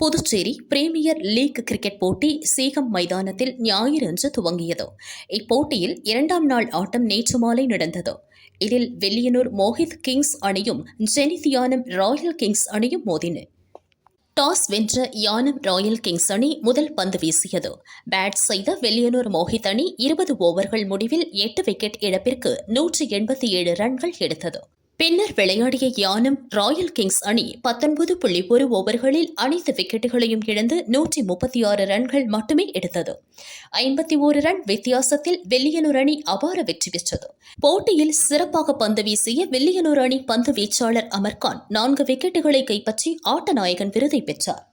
Puducherry premier league cricket போட்டி சீகம் மைதானத்தில் ஞாயிறன்று துவங்கியது. இப்போட்டியில் இரண்டாம் நாள் ஆட்டம் நேற்று மாலை நடந்தது. இதில் வில்லியனூர் மோஹித் கிங்ஸ் அணியும் ஜெனித் யானம் ராயல் கிங்ஸ் அணியும் மோதின. டாஸ் வென்ற யானம் ராயல் கிங்ஸ் அணி முதல் பந்து வீசியது. பேட் செய்த வில்லியனூர் மோஹித் அணி 20 ஓவர்கள் முடிவில் 8 விக்கெட் இழப்பிற்கு 187 ரன்கள் எடுத்தது. பின்னர் விளையாடிய யானம் ராயல் கிங்ஸ் அணி 19.1 ஓவர்களில் அனைத்து விக்கெட்டுகளையும் இழந்து 136 ரன்கள் மட்டுமே எடுத்தது. 51 ரன் வித்தியாசத்தில் வில்லியனூர் அணி அபார வெற்றி பெற்றது. போட்டியில் சிறப்பாக பந்து வீசிய வில்லியனூர் அணி பந்து வீச்சாளர் அமர்கான் 4 விக்கெட்டுகளை கைப்பற்றி ஆட்டநாயகன் விருதை பெற்றார்.